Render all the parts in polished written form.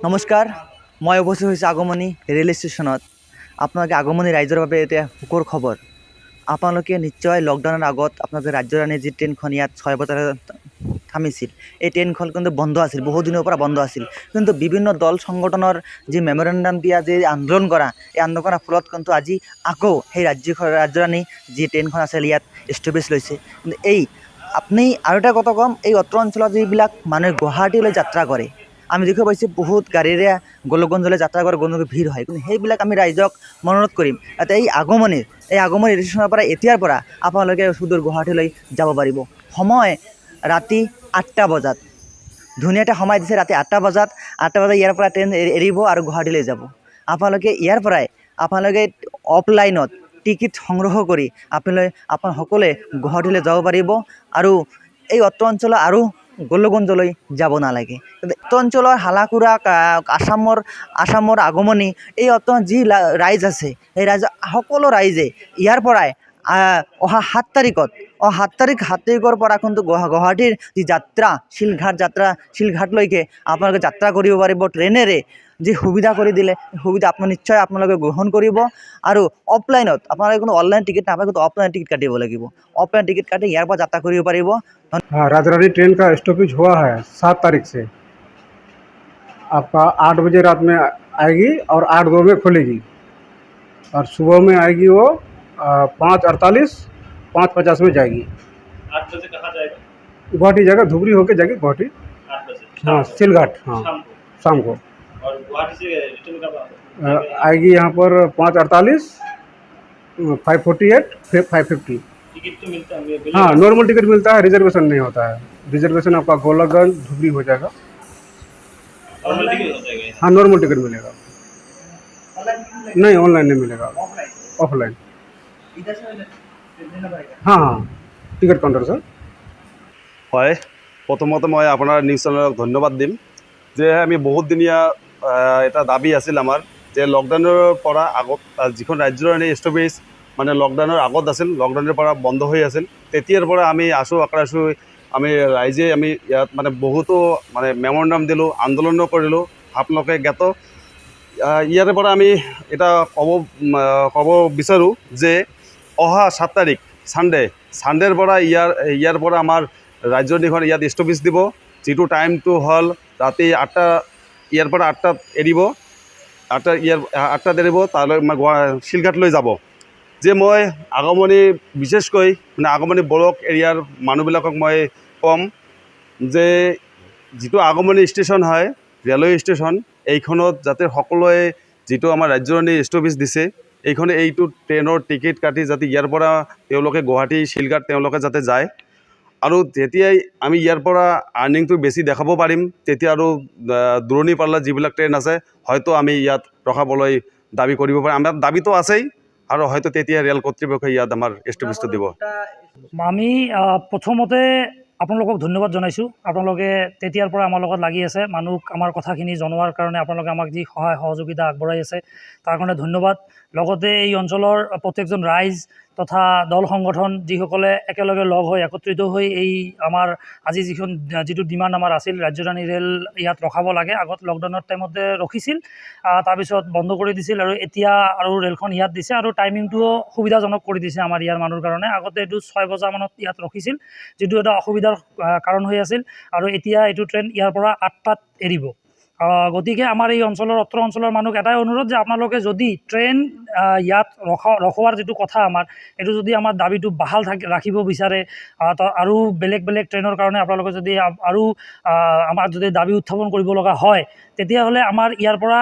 নমস্কাৰ, মই উপস্থিত হৈছোঁ আগমনী ৰেল ষ্টেচনত। আপোনালোকে আগমনী ৰাইজৰ বাবে এতিয়া সুখৰ খবৰ। আপোনালোকে নিশ্চয় লকডাউনৰ আগত আপোনালোকে ৰাজ্যৰাণী যি ট্ৰেইনখন ইয়াত 6 বজাত থামিছিল, এই ট্ৰেইনখন কিন্তু বন্ধ আছিল, বহুত দিনৰ পৰা বন্ধ আছিল। কিন্তু বিভিন্ন দল সংগঠনৰ যি মেমৰেণ্ডাম দিয়া, যি আন্দোলন কৰা, এই আন্দোলন কৰাৰ ফলত কিন্তু আজি আকৌ সেই ৰাজ্যৰাণী যি ট্ৰেইনখন আছিল ইয়াত ষ্টপেজ লৈছে। কিন্তু আপুনি আৰু এটা কথা ক'ম, এই অত্ৰ অঞ্চলত যিবিলাক মানুহে গুৱাহাটীলৈ যাত্ৰা কৰে, আমি দেখি পাইছোঁ বহুত গাড়ীৰে গোলকগঞ্জলৈ যাত্ৰা কৰে, গোলকগঞ্জত ভিৰ হয়। কিন্তু সেইবিলাক আমি ৰাইজক মনোৰোধ কৰিম, যাতে এই আগমনী ষ্টেচনৰ পৰা এতিয়াৰ পৰা আপোনালোকে সুদূৰ গুৱাহাটীলৈ যাব পাৰিব। সময় ৰাতি 8টা বজাত, ধুনীয়া এটা সময় দিছে। ৰাতি 8টা বজাত ইয়াৰ পৰা ট্ৰেইন এৰিব আৰু গুৱাহাটীলৈ যাব। আপোনালোকে ইয়াৰ পৰাই অফলাইনত টিকেট সংগ্ৰহ কৰি আপোনালোক সকলোৱে গুৱাহাটীলৈ যাব পাৰিব আৰু এই অত্ৰ অঞ্চলৰ আৰু গোলকগঞ্জলৈ যাব নালাগে। কিন্তু অত্ৰ অঞ্চলৰ হালাকুৰা আসামৰ আগমনী এই অত্ৰ যি ৰাইজ আছে, সেই সকলো ৰাইজে ইয়াৰ পৰাই অহা 7 তাৰিখৰ পৰা কিন্তু গুৱাহাটীৰ যি যাত্ৰা, শিলঘাটলৈকে আপোনালোকে যাত্ৰা কৰিব পাৰিব ট্ৰেইনেৰে। যি সুবিধা কৰি দিলে, সুবিধা নিশ্চয় আপোনালোকে গ্ৰহণ কৰিব। আৰু অফলাইনত আপোনালোকে কোনো অনলাইন টিকেট নাপায়, কিন্তু অফলাইন টিকেট কাটিব লাগিব। অফলাইন টিকেট কাটি ইয়াৰ পৰা যাত্ৰা কৰিব পাৰিব। हाँ, राजरानी ट्रेन का स्टॉपेज हुआ है 7 तारीख से। आपका 8 बजे रात में आएगी और 8:02 में खुलेगी, और सुबह में आएगी वो 5:48, 5:50 में जाएगी। 8 बजे कहाँ जाएगा? गुवाहाटी जाएगा, धुबरी होके जाएगी गुवाहाटी। 8 बजे हाँ, सिलघाट। हाँ, शाम को। और गुवाहाटी से रिटर्न कब आएगी यहाँ पर 5:48, 5:48, फिर 5:50। टिकट तो मिलता है? हाँ, नॉर्मल टिकट मिलता है, रिजर्वेशन नहीं होता है। रिजर्वेशन आपका गोलकगंज धुबरी हो जाएगा। नॉर्मल टिकट हो जाएगा? हाँ, नॉर्मल टिकट मिलेगा। नहीं, ऑनलाइन नहीं मिलेगा, ऑफलाइन। हाँ हाँ, टिकट काउंटर सर। হয়, প্ৰথমতে মই আপোনাৰ নিউজ চেনেলক ধন্যবাদ দিম যে আমি বহুতদিনীয়া এটা দাবী আছিল আমাৰ, যে লকডাউনৰ পৰা আগত যিখন ৰাজ্যৰাণী ষ্টপেজ মানে লকডাউনৰ আগত আছিল, লকডাউনৰ পৰা বন্ধ হৈ আছিল, তেতিয়াৰ পৰা আমি আমি ৰাইজে ইয়াত বহুতো মেমৰেণ্ডাম দিলোঁ, আন্দোলনো কৰিলোঁ। আপোনালোকে জ্ঞাত, ইয়াৰে পৰা আমি এটা ক'ব বিচাৰোঁ যে অহা 7 তাৰিখ ছানডেৰ পৰা ইয়াৰ পৰা আমাৰ ৰাজ্যৰাণীখন ইয়াত ষ্টপেজ দিব। যিটো টাইমটো হ'ল ৰাতি 8টা, ইয়াৰ পৰা 8টাত এৰিব, 8টাত এৰিব, তালৈ শিলঘাটলৈ যাব। যে মই আগমনী বিশেষকৈ আগমনী ব্লক এৰিয়াৰ মানুহবিলাকক মই ক'ম যে যিটো আগমনী ষ্টেচন হয়, ৰেলৱে ষ্টেচন, এইখনত যাতে সকলোৱে যিটো আমাৰ ৰাজ্যৰাণী ষ্টপেজ দিছে, এইটো ট্ৰেইনৰ টিকেট কাটি যাতে ইয়াৰ পৰা তেওঁলোকে গুৱাহাটী শিলঘাট তেওঁলোকে যাতে যায়। আৰু যেতিয়াই আমি ইয়াৰ পৰা আৰ্নিংটো বেছি দেখাব পাৰিম, তেতিয়া আৰু দূৰণি পাল্লা যিবিলাক ট্ৰেইন আছে হয়তো আমি ইয়াত ৰখাবলৈ দাবী কৰিব পাৰিম। আমাৰ দাবীটো আছেই, আৰু হয়তো তেতিয়া ৰেল কৰ্তৃপক্ষই ইয়াত আমাৰ ষ্টপেজটো দিব। আমি প্ৰথমতে আপোনালোকক ধন্যবাদ জনাইছোঁ। আপোনালোকে তেতিয়াৰ পৰা আমাৰ লগত লাগি আছে, আমাৰ কথাখিনি জনোৱাৰ কাৰণে আপোনালোকে আমাক যি সহায় সহযোগিতা আগবঢ়াই আছে, তাৰ কাৰণে ধন্যবাদ। লগতে এই অঞ্চলৰ প্ৰত্যেকজন ৰাইজ তথা দল সংগঠন যিসকলে একেলগে লগ হৈ একত্ৰিত হৈ এই আমাৰ আজি যিটো ডিমাণ্ড আমাৰ আছিল, ৰাজ্যৰাণী ৰেল ইয়াত ৰখাব লাগে, আগত লকডাউনৰ টাইমতে ৰখিছিল, তাৰপিছত বন্ধ কৰি দিছিল, আৰু এতিয়া আৰু ৰেলখন ইয়াত দিছে, আৰু টাইমিংটোও সুবিধাজনক কৰি দিছে আমাৰ ইয়াৰ মানুহৰ কাৰণে। আগতে এইটো 6 বজামানত ইয়াত ৰখিছিল, যিটো এটা অসুবিধাৰ কাৰণ হৈ আছিল, আৰু এতিয়া এইটো ট্ৰেইন ইয়াৰ পৰা 8টাত এৰিব। গতিকে আমাৰ এই অত্ৰ অঞ্চলৰ মানুহক এটাই অনুৰোধ যে আপোনালোকে যদি ট্ৰেইন ইয়াত ৰখোৱাৰ যিটো কথা আমাৰ, এইটো যদি আমাৰ দাবীটো বাহাল ৰাখিব বিচাৰে, আৰু বেলেগ ট্ৰেইনৰ কাৰণে আপোনালোকে যদি আৰু আমাৰ যদি দাবী উত্থাপন কৰিব লগা হয়, তেতিয়াহ'লে আমাৰ ইয়াৰ পৰা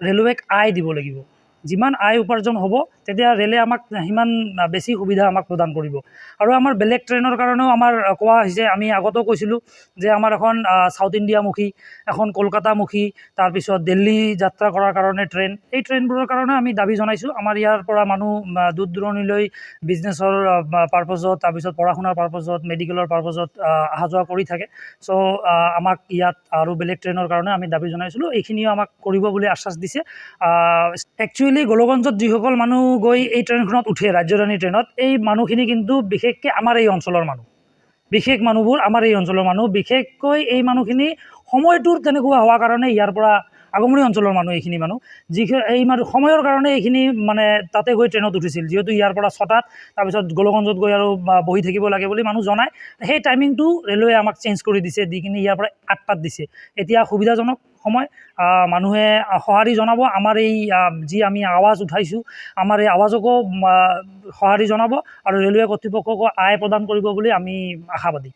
ৰেলৱেক আয় দিব লাগিব। যিমান আয় উপাৰ্জন হ'ব, তেতিয়া ৰেলে আমাক সিমান বেছি সুবিধা আমাক প্ৰদান কৰিব। আৰু আমাৰ বেলেগ ট্ৰেইনৰ কাৰণেও আমাৰ কোৱা হৈছে, আমি আগতেও কৈছিলোঁ যে আমাৰ এখন চাউথ ইণ্ডিয়ামুখী, এখন কলকাতামুখী, তাৰপিছত দিল্লী যাত্ৰা কৰাৰ কাৰণে ট্ৰেইন, এই ট্ৰেইনবোৰৰ কাৰণে আমি দাবী জনাইছোঁ। আমাৰ ইয়াৰ পৰা মানুহ দূৰ দূৰণিলৈ বিজনেছৰ পাৰপজত, তাৰপিছত পঢ়া শুনাৰ পাৰপজত, মেডিকেলৰ পাৰপজত অহা যোৱা কৰি থাকে। চ' আমাক ইয়াত আৰু বেলেগ ট্ৰেইনৰ কাৰণে আমি দাবী জনাইছিলোঁ, এইখিনিও আমাক কৰিব বুলি আশ্বাস দিছে। একচুৱেলি গোলকগঞ্জত যিসকল মানুহ গৈ এই ট্ৰেইনখনত উঠে, ৰাজ্যৰাণী ট্ৰেইনত, এই মানুহখিনি কিন্তু বিশেষকৈ আমাৰ এই অঞ্চলৰ মানুহ, বিশেষ মানুহবোৰ আমাৰ এই অঞ্চলৰ মানুহ। বিশেষকৈ এই মানুহখিনি সময়টোৰ তেনেকুৱা হোৱাৰ কাৰণে ইয়াৰ পৰা আগমনী অঞ্চলৰ মানুহ এইখিনি মানুহ এই সময়ৰ কাৰণে এইখিনি মানে তাতে গৈ ট্ৰেইনত উঠিছিল, যিহেতু ইয়াৰ পৰা 6টাত তাৰপিছত গোলগঞ্জত গৈ আৰু বহি থাকিব লাগে বুলি মানুহ জনায়। সেই টাইমিংটো ৰেলৱে আমাক চেঞ্জ কৰি দিছে, দি কিনে ইয়াৰ পৰা 8টাত দিছে। এতিয়া সুবিধাজনক সময়, মানুহে সঁহাৰি জনাব আমাৰ এই যি আমি আৱাজ উঠাইছোঁ, আমাৰ এই আৱাজকো সঁহাৰি জনাব আৰু ৰেলৱে কৰ্তৃপক্ষকো আয় প্ৰদান কৰিব বুলি আমি আশাবাদী।